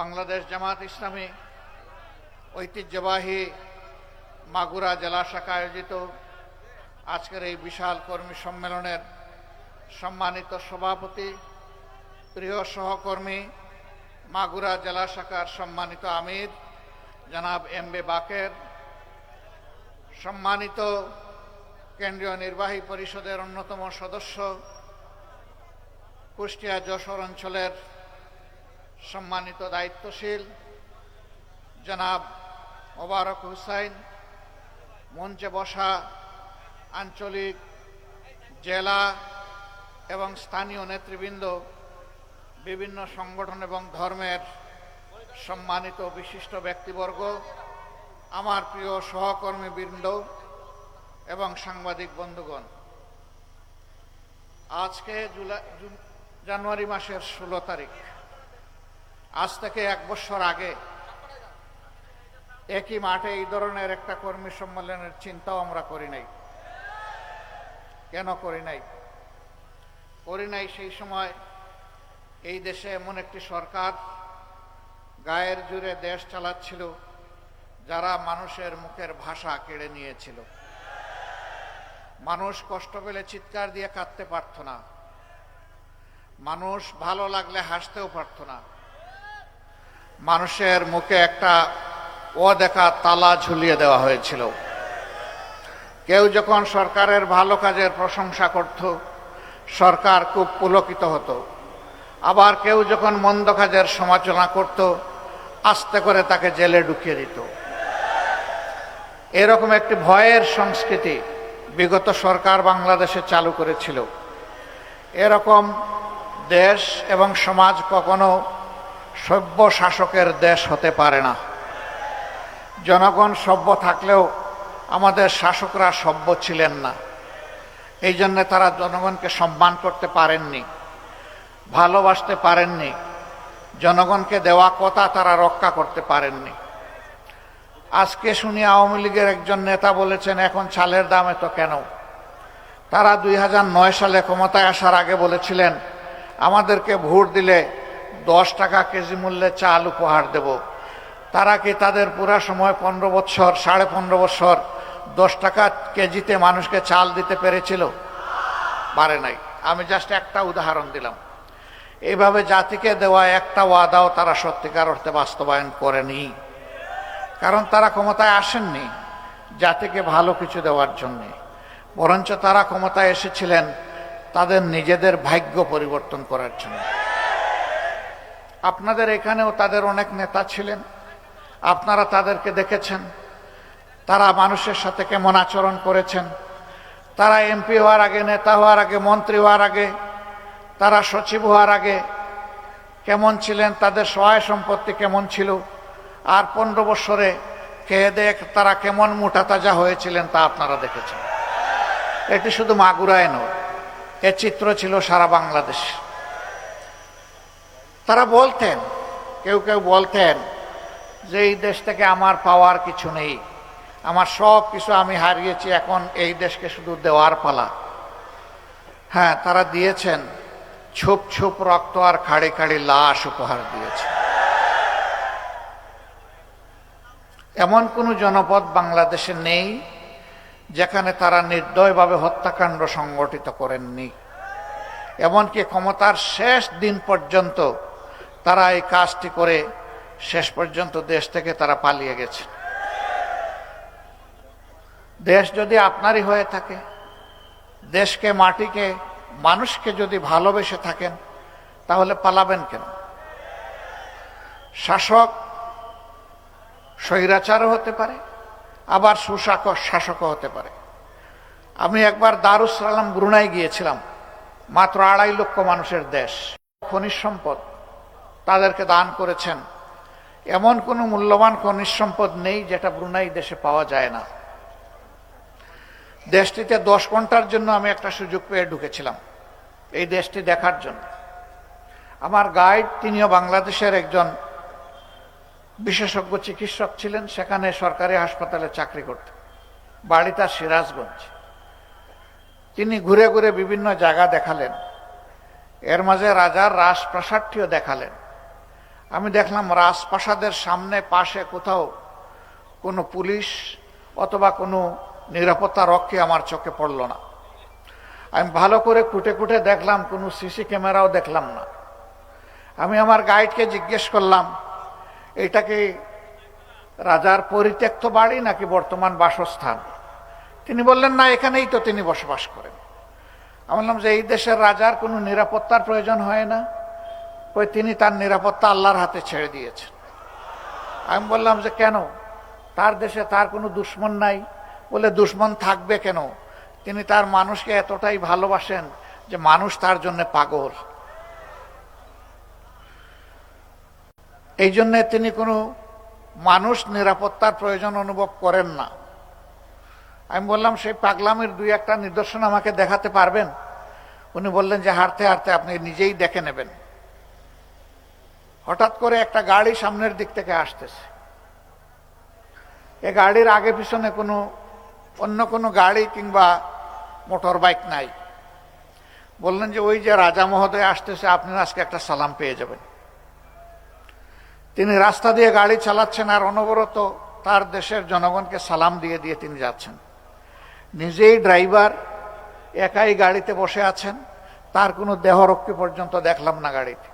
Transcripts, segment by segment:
বাংলাদেশ জামাত ইসলামী ঐতিহ্যবাহী মাগুরা জেলা শাখা আয়োজিত আজকের এই বিশাল কর্মী সম্মেলনের সম্মানিত সভাপতি, প্রিয় সহকর্মী, মাগুরা জেলা শাখার সম্মানিত আমির জনাব এম.বি. বাকের, সম্মানিত কেন্দ্রীয় নির্বাহী পরিষদের অন্যতম সদস্য, কুষ্টিয়া যশোর অঞ্চলের সম্মানিত দায়িত্বশীল জনাব মোবারক হুসাইন, মঞ্চে বসা আঞ্চলিক, জেলা এবং স্থানীয় নেতৃবৃন্দ, বিভিন্ন সংগঠন এবং ধর্মের সম্মানিত বিশিষ্ট ব্যক্তিবর্গ, আমার প্রিয় সহকর্মীবৃন্দ এবং সাংবাদিক বন্ধুগণ, আজকে জানুয়ারি মাসের 16 তারিখ, আজ থেকে 1 বছর আগে একই মাঠে এই ধরনের একটা কর্মী সম্মেলনের চিন্তাও আমরা করি নাই। কেন করি নাই? সেই সময় এই দেশে এমন একটি সরকার গায়ের জোরে দেশ চালাচ্ছিল যারা মানুষের মুখের ভাষা কেড়ে নিয়েছিল। মানুষ কষ্ট পেলে চিৎকার দিয়ে কাঁদতে পারত না, মানুষ ভালো লাগলে হাসতেও পারত না, মানুষের মুখে একটা অদেখা তালা ঝুলিয়ে দেওয়া হয়েছিল। কেউ যখন সরকারের ভালো কাজের প্রশংসা করত, সরকার খুব পুলকিত হতো, আবার কেউ যখন মন্দ কাজের সমালোচনা করত, আস্তে করে তাকে জেলে ঢুকিয়ে দিত। এরকম একটি ভয়ের সংস্কৃতি বিগত সরকার বাংলাদেশে চালু করেছিল। এরকম দেশ এবং সমাজ কখনো সভ্য শাসকের দেশ হতে পারে না। জনগণ সভ্য থাকলেও আমাদের শাসকরা সভ্য ছিলেন না। এই জন্য তারা জনগণকে সম্মান করতে পারেননি, ভালোবাসতে পারেননি, জনগণকে দেওয়া কথা তারা রক্ষা করতে পারেননি। আজকে শুনি আওয়ামী লীগের একজন নেতা বলেছেন, এখন চালের দাম এত কেন? তারা 2009 সালে ক্ষমতায় আসার আগে বলেছিলেন, আমাদেরকে ভোট দিলে 10 টাকা কেজি মূল্যে চাল উপহার দেব। তারা কি তাদের পুরা সময় 15 বছর, 15.5 বছর 10 টাকা কেজিতে মানুষকে চাল দিতে পেরেছিল? পারে নাই। আমি জাস্ট একটা উদাহরণ দিলাম। এইভাবে জাতিকে দেওয়া একটা ওয়াদাও তারা সত্যিকার অর্থে বাস্তবায়ন করেনি, কারণ তারা ক্ষমতায় আসেননি জাতিকে ভালো কিছু দেওয়ার জন্য, বরঞ্চ তারা ক্ষমতায় এসেছিলেন তাদের নিজেদের ভাগ্য পরিবর্তন করার জন্য। আপনাদের এখানেও তাদের অনেক নেতা ছিলেন, আপনারা তাদেরকে দেখেছেন, তারা মানুষের সাথে কেমন আচরণ করেছেন। তারা এমপি হওয়ার আগে, নেতা হওয়ার আগে, মন্ত্রী হওয়ার আগে, তারা সচিব হওয়ার আগে কেমন ছিলেন, তাদের সহায় সম্পত্তি কেমন ছিল, আর 15 বছরে খেয়ে দেয়ে তারা কেমন মোটা তাজা হয়েছিলেন তা আপনারা দেখেছেন। এটি শুধু মাগুরায় নয়, এ চিত্র ছিল সারা বাংলাদেশ। তারা বলতেন, কেউ কেউ বলতেন যে এই দেশ থেকে আমার পাওয়ার কিছু নেই, আমার সব কিছু আমি হারিয়েছি, এখন এই দেশকে শুধু দেওয়ার পালা। হ্যাঁ, তারা দিয়েছেন, ছোপ ছোপ রক্ত আর খাড়ি খাড়ি লাশ উপহার দিয়েছে। এমন কোনো জনপদ বাংলাদেশে নেই যেখানে তারা নির্দয়ভাবে হত্যাকাণ্ড সংগঠিত করেননি। এমনকি ক্ষমতার শেষ দিন পর্যন্ত তারা এই কাজটি করে শেষ পর্যন্ত দেশ থেকে তারা পালিয়ে গেছে। দেশ যদি আপনারই হয়ে থাকে, দেশকে, মাটিকে, মানুষকে যদি ভালোবেসে থাকেন, তাহলে পালাবেন কেন? শাসক স্বৈরাচারও হতে পারে, আবার শাসকও হতে পারে। আমি একবার দারুস সালাম ব্রুনাই গিয়েছিলাম, মাত্র 2.5 লক্ষ মানুষের দেশ, খনিজ সম্পদ তাদেরকে দান করেছেন। এমন কোনো মূল্যবান খনিজ সম্পদ নেই যেটা ব্রুনাই দেশে পাওয়া যায় না। দেশটিতে 10 ঘন্টার জন্য আমি একটা সুযোগ পেয়ে ঢুকেছিলাম এই দেশটি দেখার জন্য। আমার গাইড, তিনিও বাংলাদেশের একজন বিশেষজ্ঞ চিকিৎসক ছিলেন, সেখানে সরকারি হাসপাতালে চাকরি করতেন, বাড়ি তার সিরাজগঞ্জ। তিনি ঘুরে ঘুরে বিভিন্ন জায়গা দেখালেন, এর মাঝে রাজার রাজপ্রাসাদটিও দেখালেন। আমি দেখলাম রাজপ্রাসাদের সামনে পাশে কোথাও কোনো পুলিশ অথবা কোনো নিরাপত্তা রক্ষী আমার চোখে পড়ল না। আমি ভালো করে খুঁটে খুঁটে দেখলাম, কোনো সিসি ক্যামেরাও দেখলাম না। আমি আমার গাইডকে জিজ্ঞেস করলাম, এটা কি রাজার পরিত্যক্ত বাড়ি নাকি বর্তমান বাসস্থান? তিনি বললেন, না, এখানেই তো তিনি বসবাস করেন। আমি বললাম যে এই দেশের রাজার কোনো নিরাপত্তার প্রয়োজন হয় না? কই, তিনি তার নিরাপত্তা আল্লাহর হাতে ছেড়ে দিয়েছেন। আমি বললাম যে কেন, তার দেশে তার কোনো দুশ্মন নাই? বলে, দুশ্মন থাকবে কেন? তিনি তার মানুষকে এতটাই ভালোবাসেন যে মানুষ তার জন্য পাগল। এই জন্য তিনি কোনো মানুষ নিরাপত্তার প্রয়োজন অনুভব করেন না। আমি বললাম, সেই পাগলামের দুই একটা নিদর্শন আমাকে দেখাতে পারবেন? উনি বললেন যে হাঁটতে হাঁটতে আপনি নিজেই দেখে নেবেন। হঠাৎ করে একটা গাড়ি সামনের দিক থেকে আসতেছে। এ গাড়ির আগে পিছনে অন্য কোনো গাড়ি কিংবা মোটর বাইক নাই। বললেন যে ওই যে রাজা মহোদয় আসতেছে, আপনি আজকে একটা সালাম পেয়ে যাবেন। তিনি রাস্তা দিয়ে গাড়ি চালাচ্ছেন আর অনবরত তার দেশের জনগণকে সালাম দিয়ে দিয়ে তিনি যাচ্ছেন। নিজেই ড্রাইভার, একাই গাড়িতে বসে আছেন, তার কোনো দেহরক্ষী পর্যন্ত দেখলাম না গাড়িতে।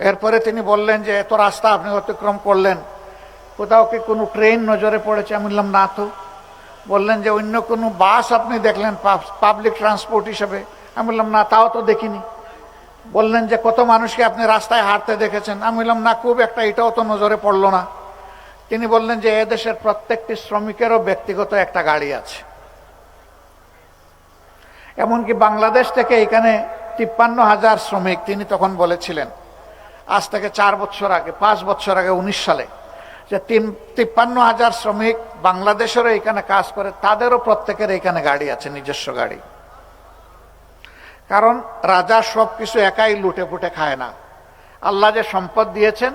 এরপরে তিনি বললেন যে এত রাস্তা আপনি অতিক্রম করলেন, কোথাও কি কোনো ট্রেন নজরে পড়েছে? আমি বললাম না তো। বললেন যে অন্য কোনো বাস আপনি দেখলেন পাবলিক ট্রান্সপোর্ট হিসেবে? আমি বললাম না, তাও তো দেখিনি। বললেন যে কত মানুষকে আপনি রাস্তায় হাঁটতে দেখেছেন? আমি বললাম না, খুব একটা, এটাও তো নজরে পড়লো না। তিনি বললেন যে এদেশের প্রত্যেকটি শ্রমিকেরও ব্যক্তিগত একটা গাড়ি আছে। এমনকি বাংলাদেশ থেকে এখানে 53,000 শ্রমিক, তিনি তখন বলেছিলেন, আজ থেকে 4 বছর আগে, 5 বছর আগে, 19 সালে, যে 53,000 শ্রমিক বাংলাদেশেরও এখানে কাজ করে, তাদেরও প্রত্যেকের এখানে গাড়ি আছে, নিজস্ব গাড়ি। কারণ রাজা সবকিছু একাই লুটে পুটে খায় না। আল্লাহ যে সম্পদ দিয়েছেন,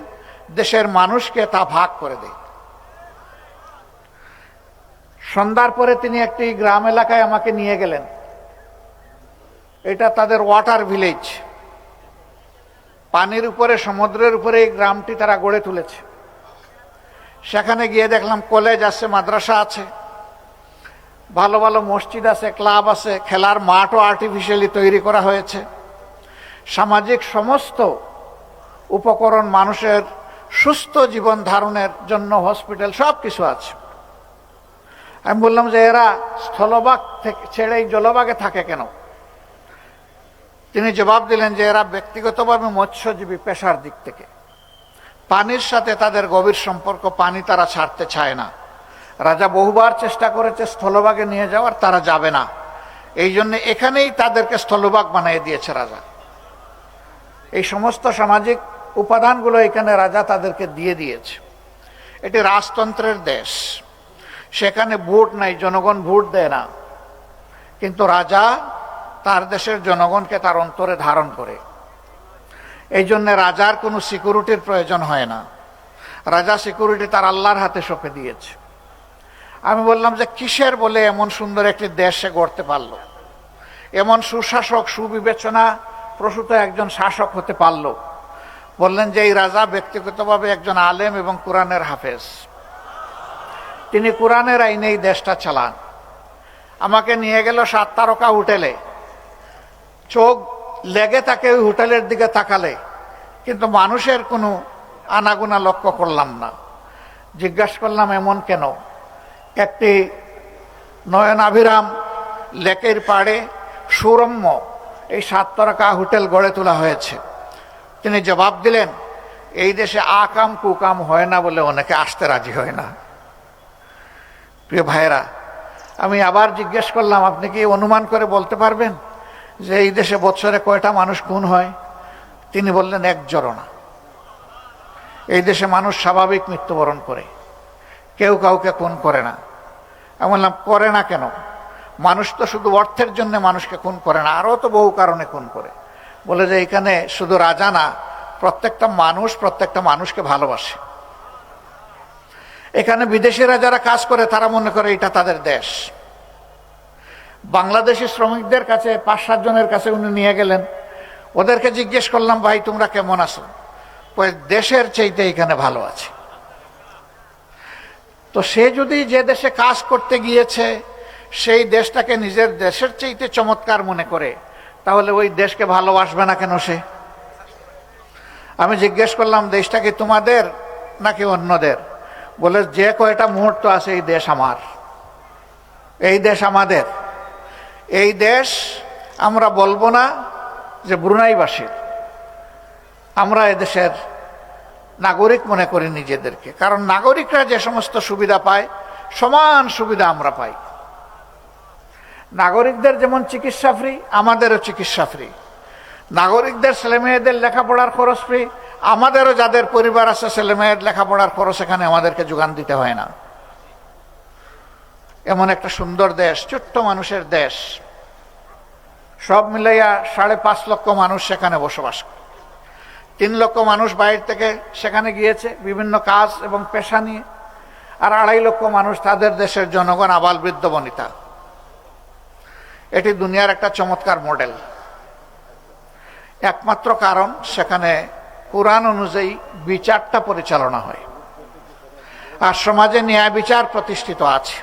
দেশের মানুষকে তা ভাগ করে দেয়। সন্ধ্যার পরে তিনি একটি গ্রাম এলাকায় আমাকে নিয়ে গেলেন। এটা তাদের ওয়াটার ভিলেজ, পানির উপরে, সমুদ্রের উপরে এই গ্রামটি তারা গড়ে তুলেছে। সেখানে গিয়ে দেখলাম কলেজ আছে, মাদ্রাসা আছে, ভালো ভালো মসজিদ আছে, ক্লাব আছে, খেলার মাঠও আর্টিফিশিয়ালি তৈরি করা হয়েছে, সামাজিক সমস্ত উপকরণ, মানুষের সুস্থ জীবন ধারণের জন্য হসপিটাল, সব কিছু আছে। আমি বললাম যে এরা স্থলভাগ থেকে ছেড়ে এই জলভাগে থাকে কেন? তিনি জবাব দিলেন যে এরা ব্যক্তিগতভাবে মৎস্যজীবী, পেশার দিক থেকে পানির সাথে তাদের গভীর সম্পর্ক, পানি তারা ছাড়তে চায় না। রাজা বহুবার চেষ্টা করেছে স্থলভাগে নিয়ে যাওয়ার, তারা যাবে না। এই জন্য এখানেই তাদেরকে স্থলভাগ বানিয়ে দিয়েছে রাজা। এই সমস্ত সামাজিক উপাদানগুলো এখানে রাজা তাদেরকে দিয়ে দিয়েছে। এটি রাজতন্ত্রের দেশ, সেখানে ভোট নাই, জনগণ ভোট দেয় না, কিন্তু রাজা তার দেশের জনগণকে তার অন্তরে ধারণ করে। এই জন্য রাজার কোনো সিকিউরিটির প্রয়োজন হয় না। রাজা সিকিউরিটি তার আল্লাহর হাতে সঁপে দিয়েছে। আমি বললাম যে কিসের বলে এমন সুন্দর একটি দেশ সে গড়তে পারল, এমন সুশাসক, সুবিবেচনা প্রসূত একজন শাসক হতে পারল? বললেন যে এই রাজা ব্যক্তিগতভাবে একজন আলেম এবং কোরআনের হাফেজ। তিনি কোরআনের আইনে এই দেশটা চালান। আমাকে নিয়ে গেল 7 তারকা হোটেলে, চোখ লেগে থাকে ওই হোটেলের দিকে তাকালে, কিন্তু মানুষের কোনো আনাগোনা লক্ষ্য করলাম না। জিজ্ঞাসা করলাম এমন কেন? একটি নয়নাভিরাম লেকের পাড়ে সুরম্য এই 7 তারকা হোটেল গড়ে তোলা হয়েছে। তিনি জবাব দিলেন, এই দেশে আকাম কুকাম হয় না বলে অনেকে আসতে রাজি হয় না। প্রিয় ভাইয়েরা, আমি আবার জিজ্ঞেস করলাম, আপনি কি অনুমান করে বলতে পারবেন যে এই দেশে বছরে কয়টা মানুষ খুন হয়? তিনি বললেন 1 জনও না। এই দেশে মানুষ স্বাভাবিক মৃত্যুবরণ করে, কেউ কাউকে খুন করে না। আমি বললাম করে না কেন? মানুষ তো শুধু অর্থের জন্য মানুষকে খুন করে না, আরও তো বহু কারণে খুন করে। বলে যে এখানে শুধু রাজা না, প্রত্যেকটা মানুষ প্রত্যেকটা মানুষকে ভালোবাসে। এখানে বিদেশিরা যারা কাজ করে তারা মনে করে এটা তাদের দেশ। বাংলাদেশি শ্রমিকদের কাছে 5-7 জনের কাছে উনি নিয়ে গেলেন। ওদেরকে জিজ্ঞেস করলাম, ভাই তোমরা কেমন আছো? ওই দেশের চাইতে এখানে ভালো আছে। তো সে যদি যে দেশে কাজ করতে গিয়েছে সেই দেশটাকে নিজের দেশের চাইতে চমৎকার মনে করে, তাহলে ওই দেশকে ভালোবাসবে না কেন সে? আমি জিজ্ঞেস করলাম, দেশটা কি তোমাদের নাকি অন্যদের? বলে, যে কয়টা মুহূর্ত আছে এই দেশ আমার, এই দেশ আমাদের। এই দেশ আমরা বলবো না যে ব্রুনাইবাসীর, আমরা এদেশের নাগরিক মনে করি নিজেদেরকে। কারণ নাগরিকরা যে সমস্ত সুবিধা পায় সমান সুবিধা আমরা পাই। নাগরিকদের যেমন চিকিৎসা ফ্রি, আমাদেরও চিকিৎসা ফ্রি। নাগরিকদের ছেলেমেয়েদের লেখাপড়ার খরচ ফ্রি, আমাদেরও যাদের পরিবার আছে ছেলেমেয়ের লেখাপড়ার খরচ এখানে আমাদেরকে যোগান দিতে হয় না। এমন একটা সুন্দর দেশ, ছোট্ট মানুষের দেশ। সব মিলাইয়া 5.5 লক্ষ মানুষ সেখানে বসবাস করে। 3 লক্ষ মানুষ বাইরে থেকে সেখানে গিয়েছে বিভিন্ন কাজ এবং পেশা নিয়ে, আর 2.5 লক্ষ মানুষ তাদের দেশের জনগণ, আবাল বৃদ্ধ বনিতা। এটি দুনিয়ার একটা চমৎকার মডেল। একমাত্র কারণ সেখানে কুরআন অনুযায়ী বিচারটা পরিচালনা হয়, আর সমাজে ন্যায় বিচার প্রতিষ্ঠিত আছে।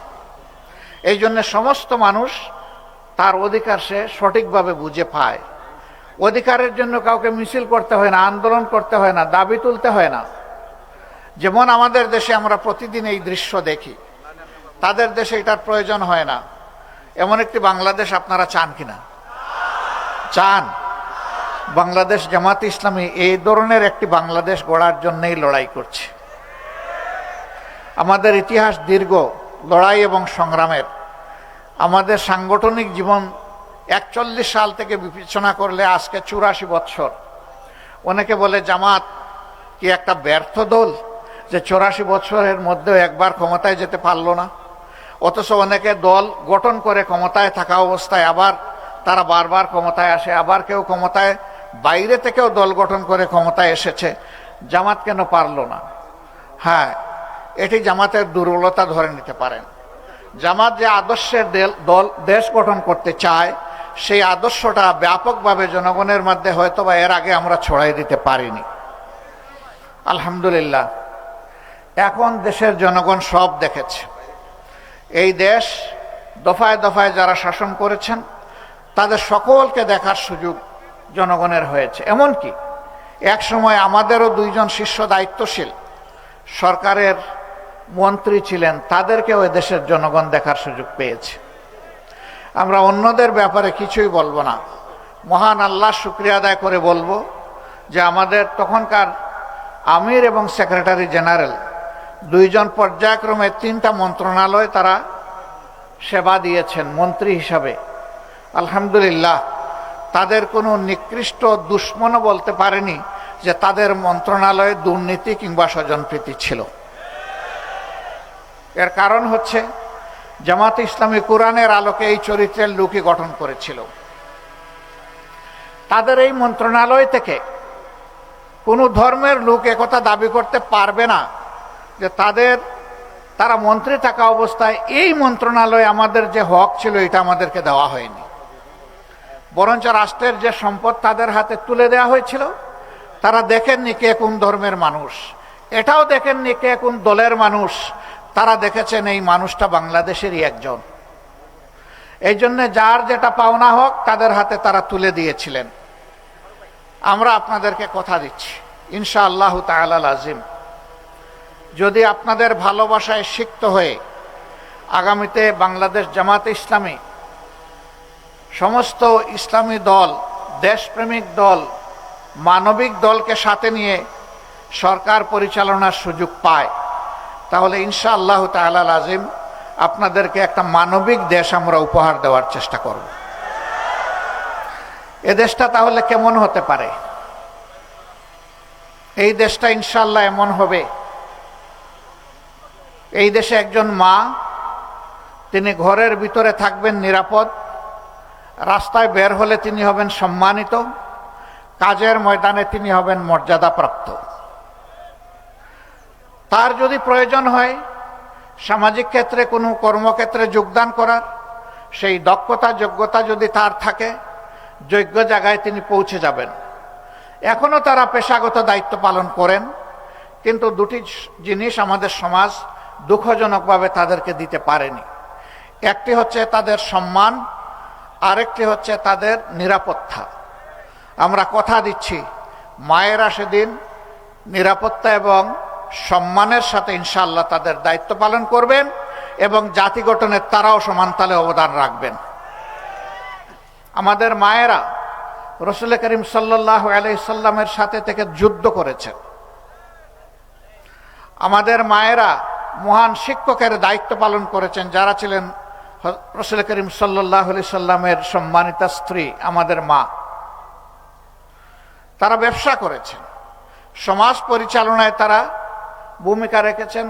এই জন্য সমস্ত মানুষ তার অধিকার সে সঠিকভাবে বুঝে পায়। অধিকারের জন্য কাউকে মিছিল করতে হয় না, আন্দোলন করতে হয় না, দাবি তুলতে হয় না। যেমন আমাদের দেশে আমরা প্রতিদিন এই দৃশ্য দেখি, তাদের দেশে এটার প্রয়োজন হয় না। এমন একটি বাংলাদেশ আপনারা চান কিনা? চান। বাংলাদেশ জামাত ইসলামী এই ধরনের একটি বাংলাদেশ গড়ার জন্যই লড়াই করছে। আমাদের ইতিহাস দীর্ঘ লড়াই এবং সংগ্রামের। আমাদের সাংগঠনিক জীবন 41 সাল থেকে বিবেচনা করলে আজকে 84 বৎসর। অনেকে বলে জামাত কি একটা ব্যর্থ দল যে 84 বছরের মধ্যেও একবার ক্ষমতায় যেতে পারল না? অথচ অনেকে দল গঠন করে ক্ষমতায় থাকা অবস্থায় আবার তারা বারবার ক্ষমতায় আসে, আবার কেউ ক্ষমতায় বাইরে থেকেও দল গঠন করে ক্ষমতায় এসেছে। জামাত কেন পারল না? হ্যাঁ, এটি জামাতের দুর্বলতা ধরে নিতে পারেন। জামাত যে আদর্শের দল দেশ গঠন করতে চায়, সেই আদর্শটা ব্যাপকভাবে জনগণের মধ্যে হয়তোবা এর আগে আমরা ছড়াই দিতে পারিনি। আলহামদুলিল্লাহ, এখন দেশের জনগণ সব দেখেছে। এই দেশ দফায় দফায় যারা শাসন করেছেন তাদের সকলকে দেখার সুযোগ জনগণের হয়েছে। এমনকি এক সময় আমাদেরও 2 জন শীর্ষ দায়িত্বশীল সরকারের মন্ত্রী ছিলেন, তাদেরকেও দেশের জনগণ দেখার সুযোগ পেয়েছে। আমরা অন্যদের ব্যাপারে কিছুই বলবো না, মহান আল্লাহ শুকরিয়া আদায় করে বলবো যে আমাদের তখনকার আমির এবং সেক্রেটারি জেনারেল 2 জন পর্যায়ক্রমে 3টা মন্ত্রণালয় তারা সেবা দিয়েছেন মন্ত্রী হিসাবে। আলহামদুলিল্লাহ, তাদের কোনো নিকৃষ্ট দুশ্মনও বলতে পারেনি যে তাদের মন্ত্রণালয়ে দুর্নীতি কিংবা স্বজনপ্রীতি ছিল। এর কারণ হচ্ছে জামাত ইসলামী কোরআনের আলোকে এই চরিত্রের লোকই গঠন করেছিল। তাদের এই মন্ত্রণালয় থেকে কোনো ধর্মের লোক একথা দাবি করতে পারবে না যে তারা মন্ত্রী থাকা অবস্থায় এই মন্ত্রণালয়ে আমাদের যে হক ছিল এটা আমাদেরকে দেওয়া হয়নি। বরঞ্চ রাষ্ট্রের যে সম্পদ তাদের হাতে তুলে দেওয়া হয়েছিল, তারা দেখেননি কে কোন ধর্মের মানুষ, এটাও দেখেননি কে কোন দলের মানুষ। তারা দেখেছেন এই মানুষটা বাংলাদেশেরই একজন। এই জন্য যার যেটা পাওনা হক তাদের হাতে তারা তুলে দিয়েছিলেন। আমরা আপনাদেরকে কথা দিচ্ছি, ইনশাআল্লাহু তাআলা আজিম, যদি আপনাদের ভালোবাসায় সিক্ত হয়ে আগামীতে বাংলাদেশ জামাতে ইসলামী সমস্ত ইসলামী দল, দেশপ্রেমিক দল, মানবিক দলকে সাথে নিয়ে সরকার পরিচালনার সুযোগ পায়, তাহলে ইনশাআল্লাহু তাআলা আজিম আপনাদেরকে একটা মানবিক দেশ আমরা উপহার দেওয়ার চেষ্টা করব। এ দেশটা তাহলে কেমন হতে পারে? এই দেশটা ইনশাআল্লাহ এমন হবে, এই দেশে একজন মা, তিনি ঘরের ভিতরে থাকবেন নিরাপদ, রাস্তায় বের হলে তিনি হবেন সম্মানিত, কাজের ময়দানে তিনি হবেন মর্যাদাপ্রাপ্ত। তার যদি প্রয়োজন হয় সামাজিক ক্ষেত্রে কোনো কর্মক্ষেত্রে যোগদান করার, সেই দক্ষতা যোগ্যতা যদি তার থাকে, যোগ্য জায়গায় তিনি পৌঁছে যাবেন। এখনো তারা পেশাগত দায়িত্ব পালন করেন, কিন্তু দুটি জিনিস আমাদের সমাজ দুঃখজনকভাবে তাদেরকে দিতে পারেনি। একটি হচ্ছে তাদের সম্মান, আরেকটি হচ্ছে তাদের নিরাপত্তা। আমরা কথা দিচ্ছি মায়েরা সেদিন নিরাপত্তা এবং সম্মানের সাথে ইনশাআল্লাহ তাদের দায়িত্ব পালন করবেন এবং জাতি গঠনে তারাও সমান তালে অবদান রাখবেন। আমাদের মায়েরা রাসূল করিম সাল্লাল্লাহু আলাইহি সাল্লামের সাথে থেকে যুদ্ধ করেছেন। আমাদের মায়েরা মহান শিক্ষকের দায়িত্ব পালন করেছেন, যারা ছিলেন রাসূল করিম সাল্লাল্লাহু আলাইহি সাল্লামের সম্মানিতা স্ত্রী আমাদের মা। তারা ব্যবসা করেছেন, সমাজ পরিচালনায় তারা ভূমিকা রেখেছেন।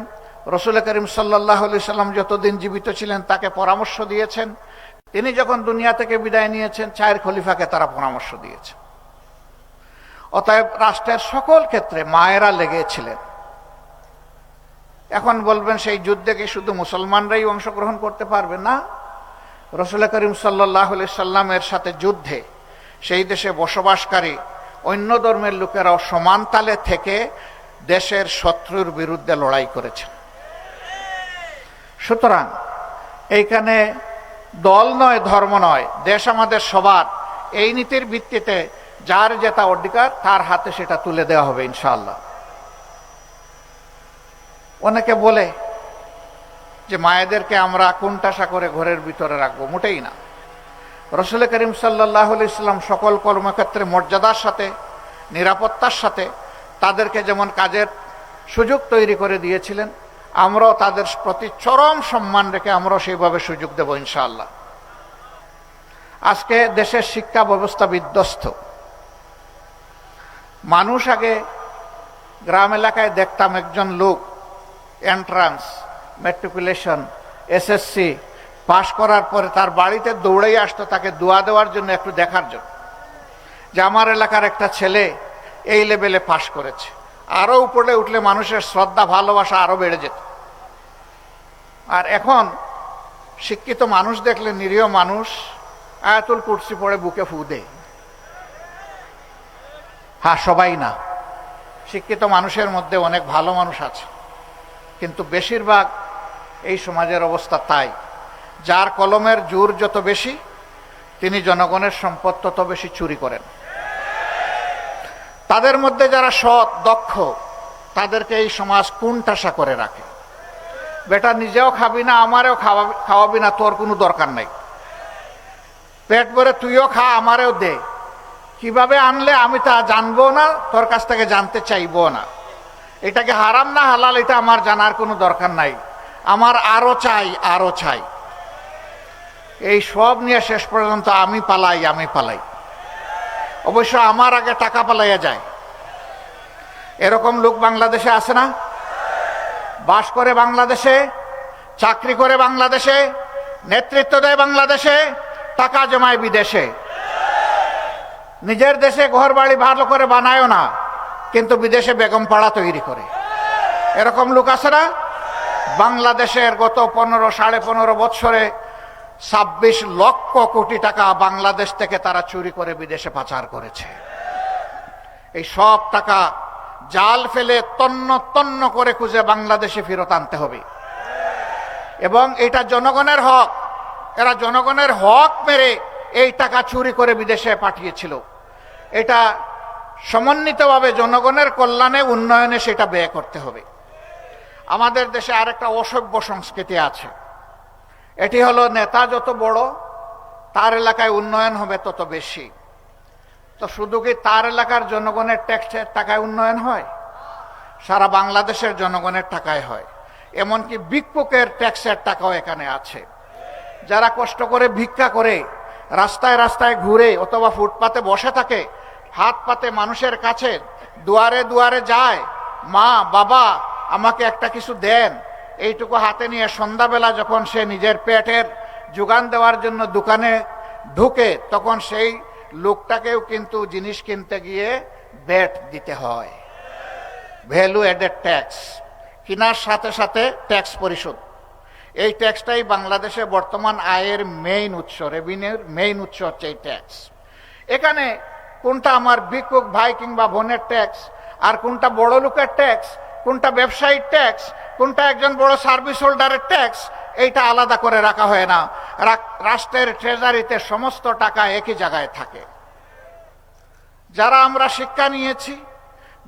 রাসূল করিম সাল্লাল্লাহু আলাইহি সাল্লাম যতদিন জীবিত ছিলেন তাকে পরামর্শ দিয়েছেন। তিনি যখন দুনিয়া থেকে বিদায় নিয়েছেন, 4 খলিফাকে তারা পরামর্শ দিয়েছেন। অতএব রাষ্ট্রের সকল ক্ষেত্রে মায়েরা লেগেছিলেন। এখন বলবেন সেই যুদ্ধে কি শুধু মুসলমানরাই অংশগ্রহণ করতে পারবে? না, রাসূল করিম সাল্লাল্লাহু আলাইহি সাল্লামের সাথে যুদ্ধে সেই দেশে বসবাসকারী অন্য ধর্মের লোকেরাও সমান তালে থেকে দেশের শত্রুর বিরুদ্ধে লড়াই করেছেন। সুতরাং এইখানে দল নয়, ধর্ম নয়, দেশ আমাদের সবার। এই নীতির ভিত্তিতে যার যেটা অধিকার তার হাতে সেটা তুলে দেওয়া হবে ইনশাআল্লাহ। অনেকে বলে যে মায়েদেরকে আমরা কোণঠাসা করে ঘরের ভিতরে রাখবো, মোটেই না। রাসূল করিম সাল্লাল্লাহু আলাইহি সাল্লাম সকল কর্মক্ষেত্রে মর্যাদার সাথে, নিরাপত্তার সাথে তাদেরকে যেমন কাজের সুযোগ তৈরি করে দিয়েছিলেন, আমরাও তাদের প্রতি চরম সম্মান রেখে আমরাও সেইভাবে সুযোগ দেব ইনশাআল্লাহ। আজকে দেশের শিক্ষা ব্যবস্থা বিধ্বস্ত। মানুষ আগে গ্রাম এলাকায় দেখতাম একজন লোক এন্ট্রান্স, ম্যাট্রিকুলেশন, এসএসসি পাশ করার পরে তার বাড়িতে দৌড়েই আসতো তাকে দোয়া দেওয়ার জন্য, একটু দেখার জন্য যে আমার এলাকার একটা ছেলে এই লেভেলে পাশ করেছে। আরো উপরে উঠলে মানুষের শ্রদ্ধা ভালোবাসা আরো বেড়ে যেত। আর এখন শিক্ষিত মানুষ দেখলে নিরীহ মানুষ আয়াতুল কুরসি পড়ে বুকে ফু দেয়। হ্যাঁ, সবাই না, শিক্ষিত মানুষের মধ্যে অনেক ভালো মানুষ আছে, কিন্তু বেশিরভাগ এই সমাজের অবস্থা তাই। যার কলমের জোর যত বেশি, তিনি জনগণের সম্পদ তত বেশি চুরি করেন। তাদের মধ্যে যারা সৎ, দক্ষ, তাদেরকে এই সমাজ কোণঠাসা করে রাখে। বেটা নিজেও খাবি না, আমারেও খাওয়াবি না, তোর কোনো দরকার নাই। পেট ভরে তুইও খা, আমারেও দে। কিভাবে আনলে আমি তা জানবো না, তোর কাছ থেকে জানতে চাইবো না। এটাকে হারাম না হালাল এটা আমার জানার কোনো দরকার নাই। আমার আরো চাই, আরো চাই। এই সব নিয়ে শেষ পর্যন্ত আমি পালাই। অবশ্য আমার আগে টাকা পালাইয়া যায়। এরকম লোক বাংলাদেশে আছে না? বাস করে বাংলাদেশে, চাকরি করে বাংলাদেশে, নেতৃত্ব দেয় বাংলাদেশে, টাকা জমায় বিদেশে। নিজের দেশে ঘর বাড়ি ভালো করে বানায়ও না, কিন্তু বিদেশে বেগম পাড়া তৈরি করে। এরকম লোক আছে না? বাংলাদেশের গত 15-15.5 বছরে 26 লক্ষ কোটি টাকা বাংলাদেশ থেকে তারা চুরি করে বিদেশে পাচার করেছে। এই সব টাকা জাল ফেলে তন্ন তন্ন করে খুঁজে বাংলাদেশে ফেরত আনতে হবে। এবং এটা জনগণের হক। এরা জনগণের হক মেরে এই টাকা চুরি করে বিদেশে পাঠিয়েছিল। এটা সমন্বিতভাবে জনগণের কল্যাণে, উন্নয়নে সেটা ব্যয় করতে হবে। আমাদের দেশে আরেকটা অসভ্য সংস্কৃতি আছে। এটি হলো নেতা যত বড় তার এলাকায় উন্নয়ন হবে তত বেশি। তো শুধু কি তার এলাকার জনগণের ট্যাক্সের টাকায় উন্নয়ন হয়? সারা বাংলাদেশের জনগণের টাকায় হয়। এমনকি ভিক্ষুকের ট্যাক্সের টাকাও এখানে আছে। যারা কষ্ট করে ভিক্ষা করে, রাস্তায় রাস্তায় ঘুরে অথবা ফুটপাতে বসে থাকে, হাত পাতে মানুষের কাছে দুয়ারে দুয়ারে যায়, মা বাবা আমাকে একটা কিছু দেন, এইটুকু হাতে নিয়ে সন্ধ্যাবেলা যখন সে নিজের পেটের যোগান দেওয়ার জন্য দোকানে ঢুকে, তখন সেই লোকটাকেও কিন্তু জিনিস কিনতে গিয়ে ভ্যাট দিতে হয়, ভ্যালু অ্যাডেড ট্যাক্স। কেনার সাথে সাথে ট্যাক্স পরিশোধ। এই ট্যাক্সটাই বাংলাদেশে বর্তমান আয়ের মেইন উৎস, রেভিনিউর মেইন উৎস হচ্ছে এই ট্যাক্স। এখানে কোনটা আমার ভিক্ষুক ভাই কিংবা বোনের ট্যাক্স, আর কোনটা বড় লোকের ট্যাক্স, কোনটা ব্যবসায়ীর ট্যাক্স, কোনটা একজন বড় সার্ভিস হোল্ডারের ট্যাক্স, এইটা আলাদা করে রাখা হয় না। রাষ্ট্রের ট্রেজারিতে সমস্ত টাকা একই জায়গায় থাকে। যারা আমরা শিক্ষা নিয়েছি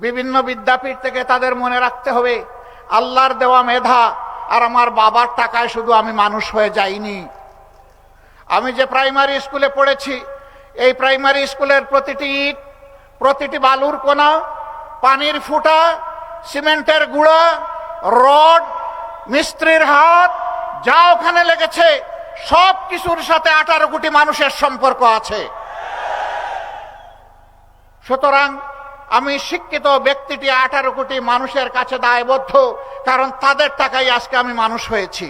বিভিন্ন বিদ্যাপীঠ থেকে, তাদের মনে রাখতে হবে আল্লাহর দেওয়া মেধা আর আমার বাবার টাকায় শুধু আমি মানুষ হয়ে যাইনি। আমি যে প্রাইমারি স্কুলে পড়েছি, এই প্রাইমারি স্কুলের প্রতিটি ইট, প্রতিটি বালুর কোনা, পানির ফুটা, সিমেন্টের গুঁড়া, রড, মিস্ত্রির হাত, যা ওখানে লেগেছে সব কিছুর সাথে 18 কোটি মানুষের সম্পর্ক আছে। সুতরাং আমি শিক্ষিত ব্যক্তিটি 18 কোটি মানুষের কাছে দায়বদ্ধ, কারণ তাদের টাকায় আজকে আমি মানুষ হয়েছি।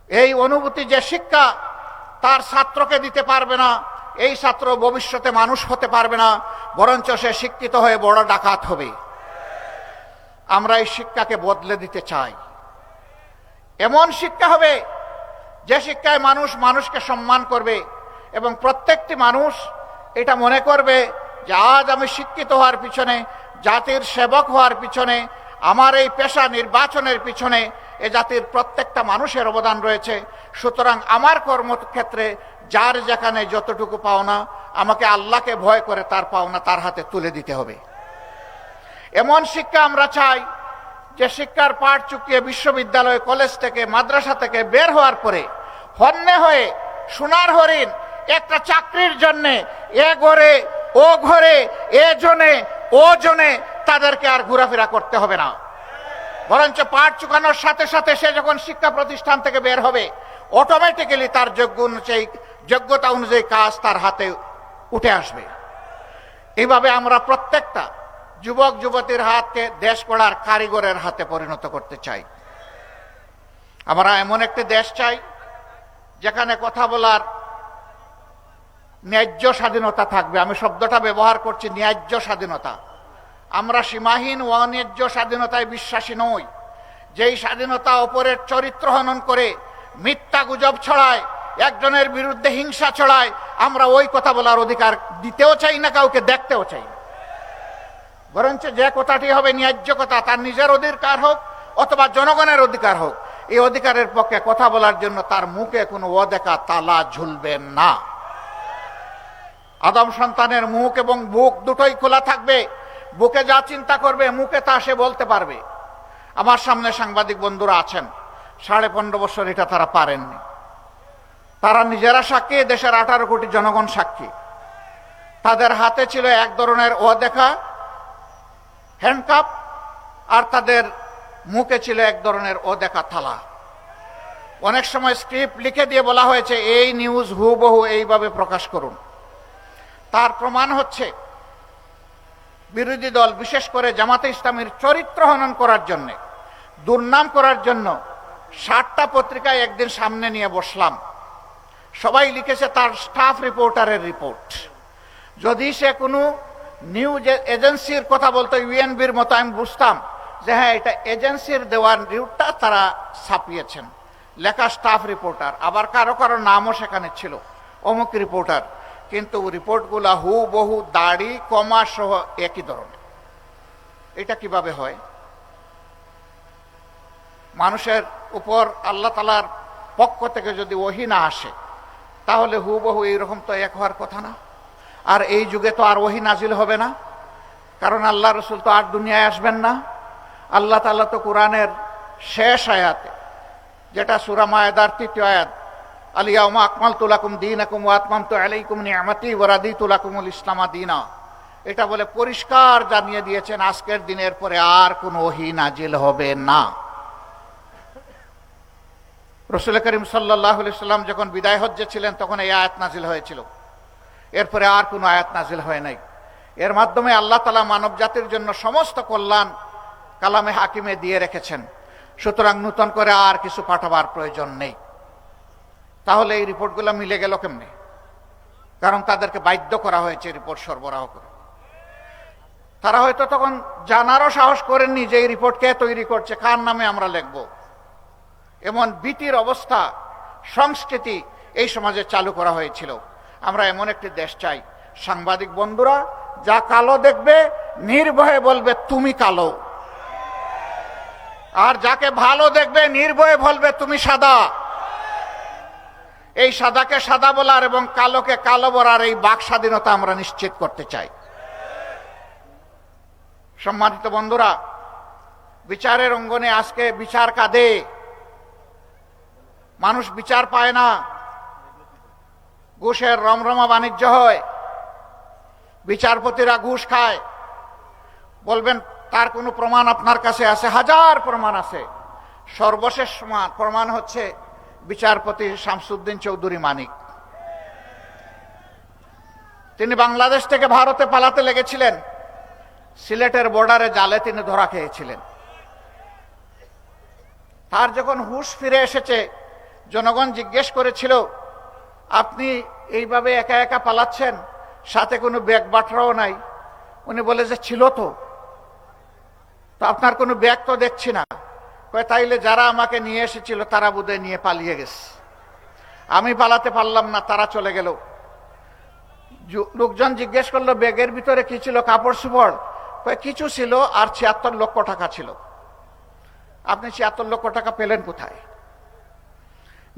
এই অনুভূতি যে শিক্ষা তার ছাত্রকে দিতে পারবে না, এই ছাত্র ভবিষ্যতে মানুষ হতে পারবে না, বরঞ্চ সে শিক্ষিত হয়ে বড় ডাকাত হবে। আমরা এই শিক্ষাকে বদলে দিতে চাই। এমন শিক্ষা হবে যে শিক্ষায় মানুষ মানুষকে সম্মান করবে এবং প্রত্যেকটি মানুষ এটা মনে করবে যে আজ আমি শিক্ষিত হওয়ার পিছনে, জাতির সেবক হওয়ার পিছনে, আমার এই পেশা নির্বাচনের পিছনে এ জাতির প্রত্যেকটা মানুষের অবদান রয়েছে। সুতরাং আমার কর্মক্ষেত্রে যার যেখানে যতটুকু পাওনা, আমাকে আল্লাহকে ভয় করে তার পাওনা তার হাতে তুলে দিতে হবে। এমন শিক্ষা আমরা চাই যে শিক্ষার পাঠ চুকিয়ে বিশ্ববিদ্যালয়, কলেজ থেকে, মাদ্রাসা থেকে বের হওয়ার পরে হন্যে হয়ে সোনার হরিণ একটা চাকরির জন্যে এ ঘরে ও ঘরে, এ জনে ও জনে তাদেরকে আর ঘোরাফেরা করতে হবে না। বরঞ্চ পাঠ চুকানোর সাথে সাথে সে যখন শিক্ষা প্রতিষ্ঠান থেকে বের হবে, অটোমেটিক্যালি তার যোগ্যতা অনুযায়ী কাজ তার হাতে উঠে আসবে। এইভাবে আমরা প্রত্যেকটা যুবক যুবতীর হাতকে দেশ গড়ার কারিগরের হাতে পরিণত করতে চাই। আমরা এমন একটি দেশ চাই যেখানে কথা বলার ন্যায্য স্বাধীনতা থাকবে। আমি শব্দটা ব্যবহার করছি, ন্যায্য স্বাধীনতা। আমরা সীমাহীন অন্যায্য স্বাধীনতায় বিশ্বাসী নই। যেই স্বাধীনতা অপরের চরিত্র হনন করে, মিথ্যা গুজব ছড়ায়, একজনের বিরুদ্ধে হিংসা ছড়ায়, আমরা ওই কথা বলার অধিকার দিতেও চাই না, কাউকে দেখতেও চাই না। বরঞ্চ যে কথাটি হবে ন্যায্য কথা, তার নিজের অধিকার হোক অথবা জনগণের অধিকার হোক, এই অধিকারের পক্ষে কথা বলার জন্য তার মুখে কোনো অদেখা তালা ঝুলবে না। আদম সন্তানের মুখ এবং বুক দুটোই খোলা থাকবে। বুকে যা চিন্তা করবে মুখে তা সে বলতে পারবে। আমার সামনে সাংবাদিক বন্ধুরা আছেন, 15.5 বছর এটা তারা পারেননি। তারা নিজেরা সাক্ষী, দেশের 18 কোটি জনগণ সাক্ষী। তাদের হাতে ছিল এক ধরনের অদেখা হ্যান্ডকাপ, আর তাদের মুখে ছিল এক ধরনের অদেখা থালা। অনেক সময় স্ক্রিপ্ট লিখে দিয়ে বলা হয়েছে এই নিউজ হুবহু এইভাবে প্রকাশ করুন। তার প্রমাণ হচ্ছে বিরোধী দল, বিশেষ করে জামাতে ইসলামীর চরিত্র হনন করার জন্য, দুর্নাম করার জন্য 60টা পত্রিকায় একদিন সামনে নিয়ে বসলাম। সবাই লিখেছে তার স্টাফ রিপোর্টারের রিপোর্ট। যদি সে কোনো নিউজ এজেন্সির কথা বলতো, ইউএনবির মতো, আমি বুঝতাম যে হ্যাঁ এটা এজেন্সির দেওয়ার রিপোর্টটা তারা ছাপিয়েছেন। লেখা স্টাফ রিপোর্টার, আবার কারো কারো নামও সেখানে ছিল, অমুক রিপোর্টার। কিন্তু রিপোর্টগুলা হুবহু দাড়ি কমা সহ একই ধরনের। এটা কিভাবে হয়? মানুষের উপর আল্লাহ তাআলার পক্ষ থেকে যদি ওহী না আসে, তাহলে হুবহু এইরকম তো এক হওয়ার কথা না। আর এই যুগে তো আর ওহী নাজিল হবে না, কারণ আল্লাহ রসুল তো আর দুনিয়ায় আসবেন না। আল্লাহ তাআলা তো কোরআনের শেষ আয়াতে, যেটা সূরা মায়েদার 3য় আয়াত, আল-ইয়াওমা আকমালতু লাকুম দীনাকুম ওয়া আতমামতু আলাইকুম নি'মাতি ওয়া রাদিতু লাকুমুল ইসলামা দীনা, এটা বলে পরিষ্কার জানিয়ে দিয়েছেন আজকের দিনের পরে আর কোনো ওহী নাজিল হবে না। রাসূল করিম সাল্লাল্লাহু আলাইহি সাল্লাম যখন বিদায় হজ্জে ছিলেন তখন এই আয়াত নাজিল হয়েছিল। এরপরে আর কোনো আয়াত নাজিল হয় নাই। এর মাধ্যমে আল্লাহ তাআলা মানব জাতির জন্য সমস্ত কল্যাণ কালামে হাকিমে দিয়ে রেখেছেন। সুতরাং নতুন করে আর কিছু পাঠাবার প্রয়োজন নেই। তাহলে এই রিপোর্টগুলো মিলে গেল কেমনে? কারণ তাদেরকে বাধ্য করা হয়েছে রিপোর্ট সরবরাহ করে। তারা হয়তো তখন জানারও সাহস করেননি যে এই রিপোর্ট কে তৈরি করছে, কার নামে আমরা লিখব। এমন ভীতির অবস্থা, সংস্কৃতি এই সমাজে চালু করা হয়েছিল। আমরা এমন একটি দেশ চাই, সাংবাদিক বন্ধুরা, যা কালো দেখবে নির্ভয়ে বলবে তুমি কালো, আর যাকে ভালো দেখবে নির্ভয়ে বলবে তুমি সাদা। এই সাদাকে সাদা বলার এবং কালোকে কালো বলার এই বাক স্বাধীনতা আমরা নিশ্চিত করতে চাই। সম্মানিত বন্ধুরা, বিচারের অঙ্গনে আজকে বিচার কাঁদে, মানুষ বিচার পায় না, ঘুষের রমরমা বাণিজ্য হয়, বিচারপতিরা ঘুষ খায়। বলবেন তার কোনো প্রমাণ আপনার কাছে আছে? হাজার প্রমাণ আছে। সর্বশেষ প্রমাণ হচ্ছে বিচারপতি শামসুদ্দিন চৌধুরী মানিক। তিনি বাংলাদেশ থেকে ভারতে পালাতে লেগেছিলেন, সিলেটের বর্ডারে জালে তিনি ধরা খেয়েছিলেন। তার যখন হুঁশ ফিরে এসেছে, জনগণ জিজ্ঞেস করেছিল আপনি এইভাবে একা একা পালাচ্ছেন, সাথে কোনো ব্যাগ বাটরাও নাই। উনি বলে যে ছিল তো আপনার কোনো ব্যাগ তো দেখছি না। তাইলে যারা আমাকে নিয়ে এসেছিল তারা বোধহয় নিয়ে পালিয়ে গেছে, আমি পালাতে পারলাম না, তারা চলে গেল। লোকজন জিজ্ঞেস করলো ব্যাগের ভিতরে কি ছিল? কাপড় চোপড়? কিছু ছিল, আর ৭৬ লক্ষ টাকা ছিল। আপনি ৭৬ লক্ষ টাকা পেলেন কোথায়?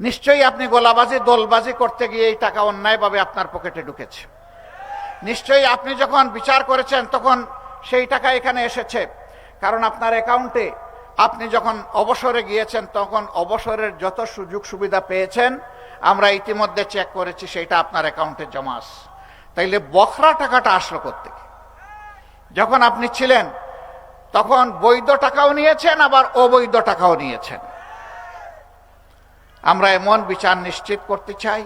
নিশ্চয়ই আপনি গোলাবাজি দলবাজি করতে গিয়ে এই টাকা অন্যায়ভাবে আপনার পকেটে ঢুকেছে। নিশ্চয়ই আপনি যখন বিচার করেছেন তখন সেই টাকা এখানে এসেছে, কারণ আপনার অ্যাকাউন্টে আপনি যখন অবসরে গিয়েছেন তখন অবসরের যত সুযোগ সুবিধা পেয়েছেন আমরা ইতিমধ্যে চেক করেছি, সেটা আপনার অ্যাকাউন্টে জমা আছে। তাইলে বখরা টাকাটা আসলো কোত্থেকে? যখন আপনি ছিলেন তখন বৈধ টাকাও নিয়েছেন, আবার অবৈধ টাকাও নিয়েছেন। আমরা এমন বিচার নিশ্চিত করতে চাই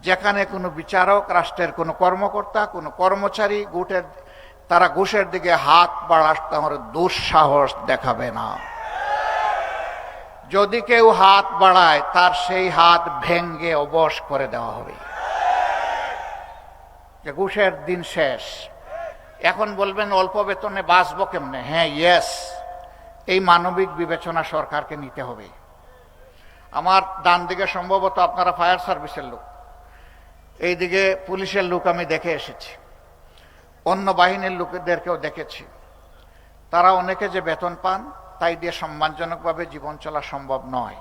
যেখানে কোনো বিচারক, রাষ্ট্রের কোনো কর্মকর্তা, কোনো কর্মচারী তারা ঘুষের দিকে হাত বাড়াতে আমার দুঃসাহস দেখাবে না। যদি কেউ হাত বাড়ায় তার সেই হাত ভেঙ্গে অবশ করে দেওয়া হবে। ঘুষের দিন শেষ। এখন বলবেন অল্প বেতনে বাঁচবো কেমনে? হ্যাঁ, ইয়েস, এই মানবিক বিবেচনা সরকারকে নিতে হবে। আমার ডান দিকে সম্ভবত আপনারা ফায়ার সার্ভিসের লোক, এইদিকে পুলিশের লোক আমি দেখে এসেছি, অন্য বাহিনীর লোকেদেরকেও দেখেছি। তারা অনেকে যে বেতন পান তাই দিয়ে সম্মানজনকভাবে জীবন চলা সম্ভব নয়।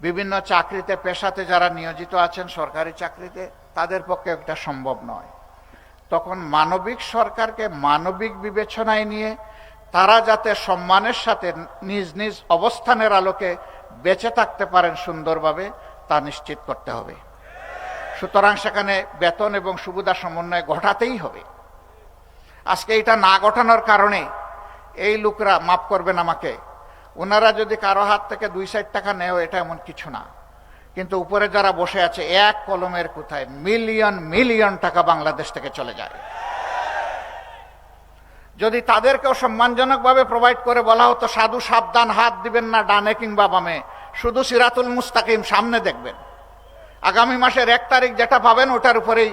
বিভিন্ন চাকরিতে, পেশাতে যারা নিয়োজিত আছেন সরকারি চাকরিতে, তাদের পক্ষে এটা সম্ভব নয়। তখন মানবিক সরকারকে মানবিক বিবেচনায় নিয়ে তারা যাতে সম্মানের সাথে নিজ নিজ অবস্থানের আলোকে বেঁচে থাকতে পারেন সুন্দরভাবে, তা নিশ্চিত করতে হবে। সুতরাং সেখানে বেতন এবং সুবিধা সমন্বয় ঘটাতেই হবে। আজকে এটা না ঘটানোর কারণে এই লোকরা, মাফ করবেন আমাকে, ওনারা যদি কারো হাত থেকে ২-৪ টাকা নেয় এটা এমন কিছু না, কিন্তু উপরে যারা বসে আছে এক কলমের কোথায় মিলিয়ন মিলিয়ন টাকা বাংলাদেশ থেকে চলে যায়। যদি তাদেরকেও সম্মানজনকভাবে প্রোভাইড করে বলা হতো সাধু সাবধান, হাত দিবেন না ডানে কিংবা বামে, শুধু সিরাতুল মুস্তাকিম সামনে দেখবেন, আগামী মাসের ১ তারিখ যেটা পাবেন ওটার উপরেই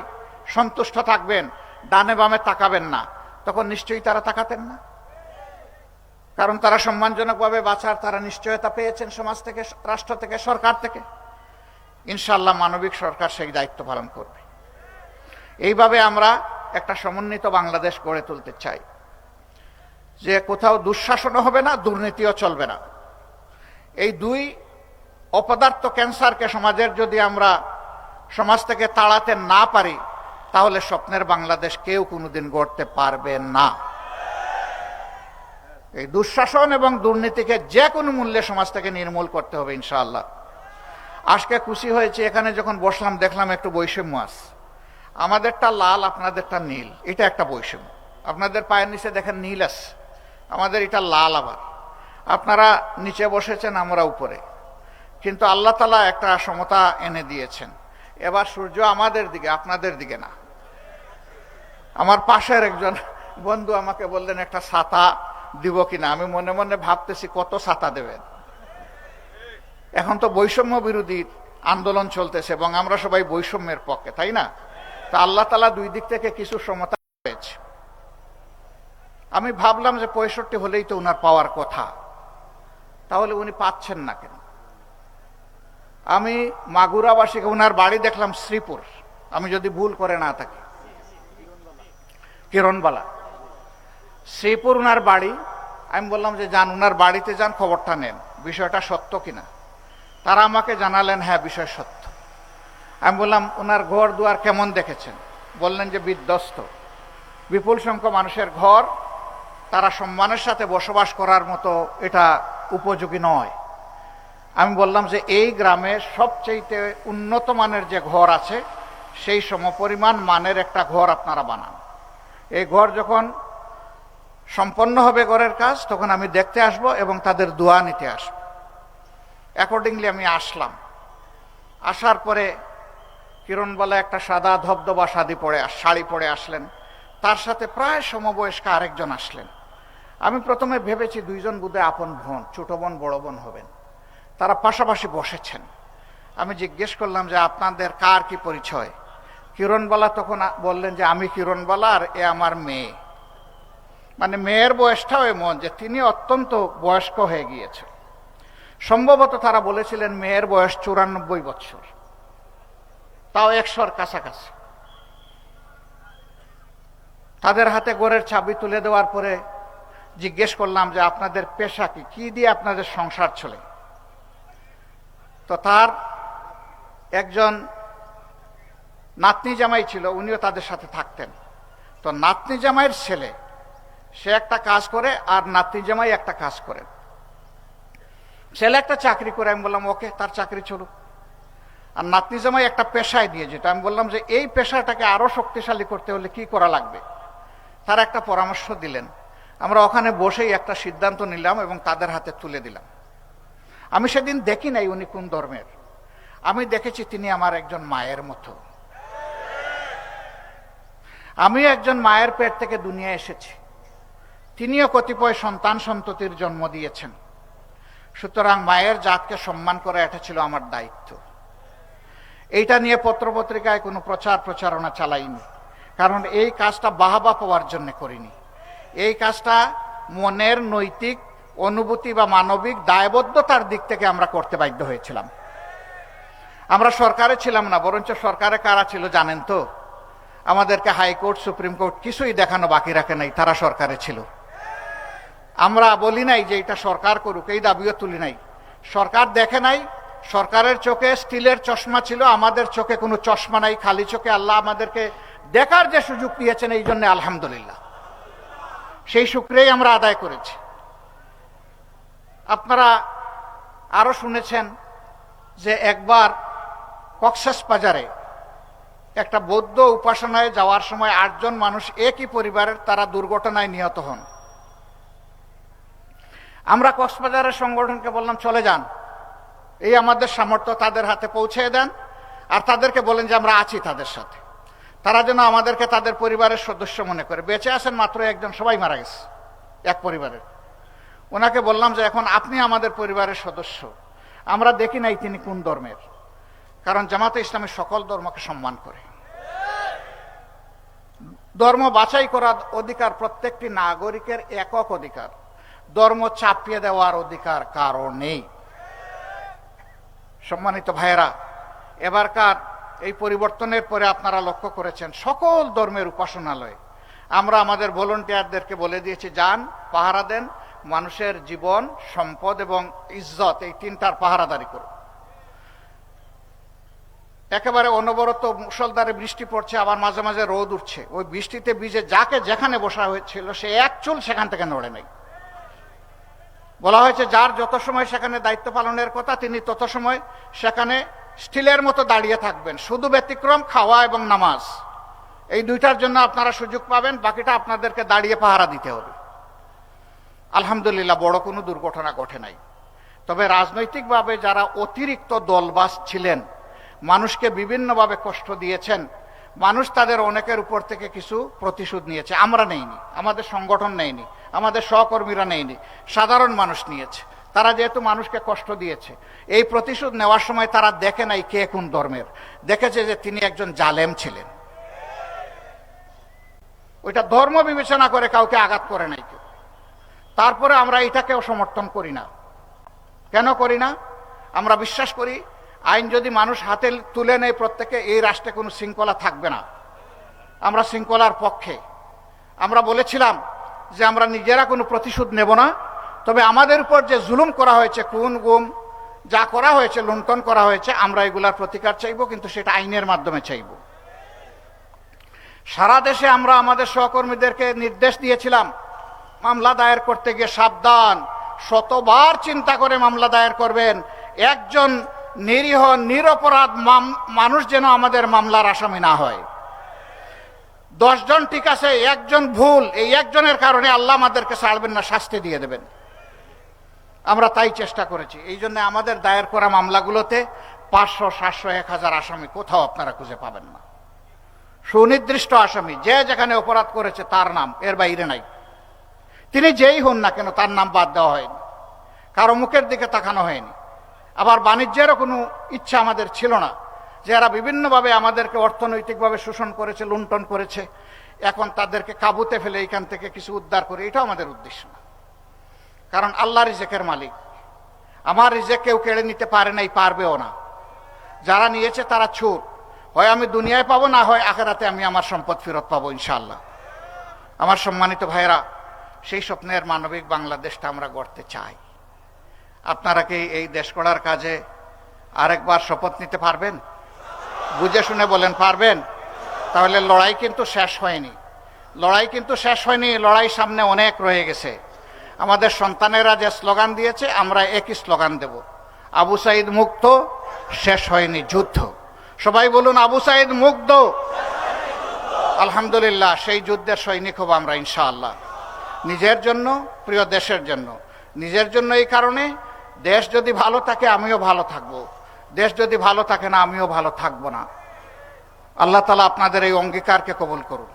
সন্তুষ্ট থাকবেন, ডানে বামে তাকাবেন না, তখন নিশ্চয়ই তারা তাকাতেন না। কারণ তারা সম্মানজনকভাবে বাঁচার তারা নিশ্চয়তা পেয়েছেন সমাজ থেকে, রাষ্ট্র থেকে, সরকার থেকে। ইনশাআল্লাহ মানবিক সরকার সেই দায়িত্ব পালন করবে। এইভাবে আমরা একটা সমন্বিত বাংলাদেশ গড়ে তুলতে চাই, যে কোথাও দুঃশাসনও হবে না, দুর্নীতিও চলবে না। এই দুই অপদার্থ ক্যান্সারকে সমাজের যদি আমরা সমাজ থেকে তাড়াতে না পারি, তাহলে স্বপ্নের বাংলাদেশ কেউ কোনোদিন গড়তে পারবে না। এই দুঃশাসন এবং দুর্নীতিকে যে কোনো মূল্যে সমাজ থেকে নির্মূল করতে হবে ইনশাআল্লাহ। আজকে খুশি হয়েছে, এখানে যখন বসলাম দেখলাম একটু বৈষম্য আছে। আমাদেরটা লাল, আপনাদেরটা নীল, এটা একটা বৈষম্য। আপনাদের পায়ের নিচে দেখেন নীল আছে, আমাদের এটা লাল। আবার আপনারা নিচে বসেছেন, আমরা উপরে, কিন্তু আল্লাহ তাআলা একটা সমতা এনে দিয়েছেন। এবার সূর্য আমাদের দিকে, আপনাদের দিকে না। আমার পাশের একজন বন্ধু আমাকে বললেন একটা ছাতা দিব কিনা। আমি মনে মনে ভাবতেছি কত ছাতা দেবেন। এখন তো বৈষম্য বিরোধী আন্দোলন চলতেছে এবং আমরা সবাই বৈষম্যের পক্ষে, তাই না? তো আল্লাহ তাআলা দুই দিক থেকে কিছু সমতা পেয়েছে। আমি ভাবলাম যে ৬৫ হলেই তো উনার পাওয়ার কথা, তাহলে উনি পাচ্ছেন না কেন? আমি মাগুরাবাসীকে, উনার বাড়ি দেখলাম শ্রীপুর, আমি যদি ভুল করে না থাকি, কিরণবালা, শ্রীপুর উনার বাড়ি। আমি বললাম যে যান, উনার বাড়িতে যান, খবরটা নেন বিষয়টা সত্য কিনা। তারা আমাকে জানালেন হ্যাঁ বিষয় সত্য। আমি বললাম ওনার ঘর দুয়ার কেমন দেখেছেন? বললেন যে বিধ্বস্ত, বিপুল সংখ্যক মানুষের ঘর, তারা সম্মানের সাথে বসবাস করার মতো এটা উপযোগী নয়। আমি বললাম যে এই গ্রামে সবচেয়ে উন্নত মানের যে ঘর আছে সেই সমপরিমাণ মানের একটা ঘর আপনারা বানান। এই ঘর যখন সম্পন্ন হবে ঘরের কাজ, তখন আমি দেখতে আসব এবং তাদের দোয়া নিতে আসব। অ্যাকর্ডিংলি আমি আসলাম। আসার পরে কিরণবালা একটা সাদা ধবধবা শাড়ি পরে আসলেন, তার সাথে প্রায় সমবয়স্ক আরেকজন আসলেন। আমি প্রথমে ভেবেছি দুইজন বোধহয় আপন বোন, ছোট বোন বড় বোন হবেন। তারা পাশাপাশি বসেছেন। আমি জিজ্ঞেস করলাম যে আপনাদের কার কি পরিচয়? কিরণবালা তখন বললেন যে আমি কিরণবালা আর এ আমার মেয়ে। মানে মেয়ের বয়সটাও এমন যে তিনি অত্যন্ত বয়স্ক হয়ে গিয়েছে। সম্ভবত তারা বলেছিলেন মেয়ের বয়স 94 বছর, তাও 100-র কাছাকাছি। তাদের হাতে ঘরের চাবি তুলে দেওয়ার পরে জিজ্ঞেস করলাম যে আপনাদের পেশা কি, কি দিয়ে আপনাদের সংসার চলে? তো তার একজন নাতনি জামাই ছিল, উনিও তাদের সাথে থাকতেন। তো নাতনি জামাইয়ের ছেলে, সে একটা কাজ করে আর নাতনি জামাই একটা কাজ করে। ছেলে একটা চাকরি করে, আমি বললাম ওকে, তার চাকরি চলুক। আর নাতনি জামাই একটা পেশায় দিয়ে যেত। আমি বললাম যে এই পেশাটাকে আরো শক্তিশালী করতে হলে কি করা লাগবে? তারা একটা পরামর্শ দিলেন। আমরা ওখানে বসেই একটা সিদ্ধান্ত নিলাম এবং তাদের হাতে তুলে দিলাম। আমি সেদিন দেখি নাই উনি কোন ধর্মের, আমি দেখেছি তিনি আমার একজন মায়ের মতো। আমি একজন মায়ের পেট থেকে দুনিয়া এসেছি, তিনিও কতিপয় সন্তান সন্ততির জন্ম দিয়েছেন। সুতরাং মায়ের জাতকে সম্মান করা এটা ছিল আমার দায়িত্ব। এইটা নিয়ে পত্রপত্রিকায় কোনো প্রচারণা চালাইনি, কারণ এই কাজটা বাহাবা পাওয়ার জন্য করিনি। এই কাজটা মনের নৈতিক অনুভূতি বা মানবিক দায়বদ্ধতার দিক থেকে আমরা করতে বাধ্য হয়েছিলাম। আমরা সরকারে ছিলাম না, বরঞ্চ সরকারে কারা ছিল জানেন তো? আমাদেরকে হাইকোর্ট, সুপ্রিম কোর্ট কিছুই দেখানো বাকি রাখে নাই, তারা সরকারে ছিল। আমরা বলি নাই যে এটা সরকার করুক, এই দাবিও তুলি নাই। সরকার দেখে নাই, সরকারের চোখে স্টিলের চশমা ছিল, আমাদের চোখে কোনো চশমা নাই, খালি চোখে আল্লাহ আমাদেরকে দেখার যে সুযোগ দিয়েছেন, এই জন্য আলহামদুলিল্লাহ, সেই শুকরিয়াই আমরা আদায় করেছি। আপনারা আরো শুনেছেন যে একবার কক্সবাজারে একটা বৌদ্ধ উপাসনায় যাওয়ার সময় 8 জন মানুষ একই পরিবারের, তারা দুর্ঘটনায় নিহত হন। আমরা কক্সবাজারের সংগঠনকে বললাম চলে যান, এই আমাদের সামর্থ্য, তাদের হাতে পৌঁছে দেন আর তাদেরকে বলেন যে আমরা আছি তাদের সাথে। তারা যেন আমাদেরকে তাদের পরিবারের সদস্য মনে করে। বেঁচে আছেন মাত্র একজন, সবাই মারা গেছে এক পরিবারের। ওনাকে বললাম যে এখন আপনি আমাদের পরিবারের সদস্য। আমরা দেখি নাই তিনি কোন ধর্মের, কারণ জামাতে ইসলামী সকল ধর্মকে সম্মান করে। ধর্ম বাছাই করার অধিকার প্রত্যেকটি নাগরিকের একক অধিকার, ধর্ম চাপিয়ে দেওয়ার অধিকার কারো নেই। সম্মানিত ভাইয়েরা, এবারকার এই পরিবর্তনের পরে আপনারা লক্ষ্য করেছেন সকল ধর্মের উপাসনালয়ে আমরা আমাদের ভলেন্টিয়ারদেরকে বলে দিয়েছি, যান পাহারা দেন, মানুষের জীবন, সম্পদ এবং ইজ্জত, এই 3টার পাহারাদারি করুন। একেবারে অনবরত মুষলধারে বৃষ্টি পড়ছে, আবার মাঝে মাঝে রোদ উঠছে। ওই বৃষ্টিতে ভিজে যাকে যেখানে বসা হয়েছিল সে এক চুল সেখান থেকে নড়ে নেই। বলা হয়েছে যার যত সময় সেখানে দায়িত্ব পালনের কথা, তিনি তত সময় সেখানে স্টিলের মতো দাঁড়িয়ে থাকবেন। শুধু ব্যতিক্রম খাওয়া এবং নামাজ, এই 2টার জন্য আপনারা সুযোগ পাবেন, বাকিটা আপনাদেরকে দাঁড়িয়ে পাহারা দিতে হবে। আলহামদুলিল্লাহ, বড় কোনো দুর্ঘটনা ঘটে নাই। তবে রাজনৈতিকভাবে যারা অতিরিক্ত দলবাজ ছিলেন, মানুষকে বিভিন্নভাবে কষ্ট দিয়েছেন, মানুষ তাদের অনেকের উপর থেকে কিছু প্রতিশোধ নিয়েছে। আমরা নেইনি, আমাদের সংগঠন নেয়নি, আমাদের সহকর্মীরা নেয়নি, সাধারণ মানুষ নিয়েছে। তারা যেহেতু মানুষকে কষ্ট দিয়েছে, এই প্রতিশোধ নেওয়ার সময় তারা দেখে নাই কে কোন ধর্মের, দেখেছে যে তিনি একজন জালেম ছিলেন। ওইটা ধর্ম বিবেচনা করে কাউকে আঘাত করে নাই কেউ। তারপরে আমরা এটাকেও সমর্থন করি না। কেন করি না? আমরা বিশ্বাস করি আইন যদি মানুষ হাতে তুলে নেয় প্রত্যেকে, এই রাষ্ট্রে কোনো শৃঙ্খলা থাকবে না। আমরা শৃঙ্খলার পক্ষে। আমরা বলেছিলাম যে আমরা নিজেরা কোনো প্রতিশোধ নেব না, তবে আমাদের উপর যে জুলুম করা হয়েছে, খুন গুম যা করা হয়েছে, লুণ্ঠন করা হয়েছে, আমরা এগুলার প্রতিকার চাইব, কিন্তু সেটা আইনের মাধ্যমে চাইব। সারা দেশে আমরা আমাদের সহকর্মীদেরকে নির্দেশ দিয়েছিলাম, মামলা দায়ের করতে গিয়ে সাবধান, শতবার চিন্তা করে মামলা দায়ের করবেন। একজন নিরীহ নিরপরাধ মানুষ যেন আমাদের মামলার আসামি না হয়। 10 জন ঠিক আছে, একজন ভুল, এই একজনের কারণে আল্লাহ আমাদেরকে ছাড়বেন না, শাস্তি দিয়ে দেবেন। আমরা তাই চেষ্টা করেছি। এই জন্য আমাদের দায়ের করা মামলাগুলোতে 500, 700, 1000 আসামি কোথাও আপনারা খুঁজে পাবেন না। সুনির্দিষ্ট আসামি, যে যেখানে অপরাধ করেছে তার নাম, এর বাইরে নাই। তিনি যেই হন না কেন, তার নাম বাদ দেওয়া হয়নি, কারো মুখের দিকে তাকানো হয়নি। আবার বাণিজ্যেরও কোনো ইচ্ছা আমাদের ছিল না, যে এরা বিভিন্নভাবে আমাদেরকে অর্থনৈতিকভাবে শোষণ করেছে, লুণ্ঠন করেছে, এখন তাদেরকে কাবুতে ফেলে এখান থেকে কিছু উদ্ধার করে, এটাও আমাদের উদ্দেশ্য না। কারণ আল্লাহ রিজেকের মালিক, আমার রিজেক কেউ কেড়ে নিতে পারে নাই, পারবেও না। যারা নিয়েছে তারা চোর, হয় আমি দুনিয়ায় পাবো, না হয় আখেরাতে আমি আমার সম্পদ ফেরত পাবো ইনশাআল্লাহ। আমার সম্মানিত ভাইরা, সেই স্বপ্নের মানবিক বাংলাদেশটা আমরা গড়তে চাই। আপনারা কি এই দেশ গড়ার কাজে আরেকবার শপথ নিতে পারবেন? বুঝে শুনে বলেন, পারবেন? তাহলে লড়াই কিন্তু শেষ হয়নি, লড়াই কিন্তু শেষ হয়নি, লড়াই সামনে অনেক রয়ে গেছে। আমাদের সন্তানেরা যে স্লোগান দিয়েছে, আমরা একই স্লোগান দেব, আবু সাইদ মুক্ত, শেষ হয়নি যুদ্ধ। সবাই বলুন, আবু সাইদ মুক্ত। আলহামদুলিল্লাহ, সেই যুদ্ধের সৈনিক হব আমরা ইনশাআল্লাহ। নিজের জন্য, প্রিয় দেশের জন্য। নিজের জন্য এই কারণে, দেশ যদি ভালো থাকে আমিও ভালো থাকব, দেশ যদি ভালো থাকে না আমিও ভালো থাকব না। আল্লাহ তাআলা আপনাদের এই অঙ্গীকারকে কবুল করুন।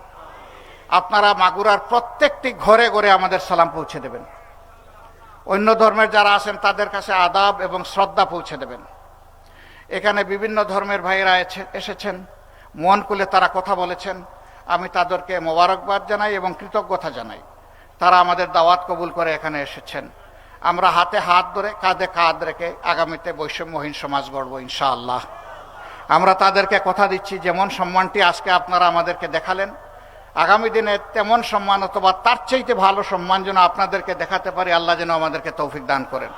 আপনারা মাগুরার প্রত্যেকটি ঘরে ঘরে আমাদের সালাম পৌঁছে দেবেন। অন্য ধর্মের যারা আছেন তাদের কাছে আদাব এবং শ্রদ্ধা পৌঁছে দেবেন। এখানে বিভিন্ন ধর্মের ভাইয়েরা এসেছেন, মন খুলে তারা কথা বলেছেন। আমি তাদেরকে মোবারকবাদ জানাই এবং কৃতজ্ঞতা জানাই। তারা আমাদের দাওয়াত কবুল করে এখানে এসেছেন। আমরা হাতে হাত ধরে, কাঁধে কাঁধ রেখে আগামীতে বৈষম্যহীন সমাজ গড়ব ইনশাআল্লাহ। আমরা তাদেরকে কথা দিচ্ছি, যেমন সম্মানটি আজকে আপনারা আমাদেরকে দেখালেন, আগামী দিনে তেমন সম্মান অথবা তার চাইতে ভালো সম্মান যেন আপনাদেরকে দেখাতে পারি। আল্লাহ যেন আমাদেরকে তৌফিক দান করেন।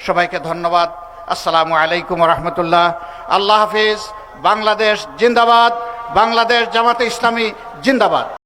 সবাইকে ধন্যবাদ। আসসালামু আলাইকুম রহমতুল্লাহ। আল্লাহ হাফিজ। বাংলাদেশ জিন্দাবাদ। বাংলাদেশ জামাতে ইসলামী জিন্দাবাদ।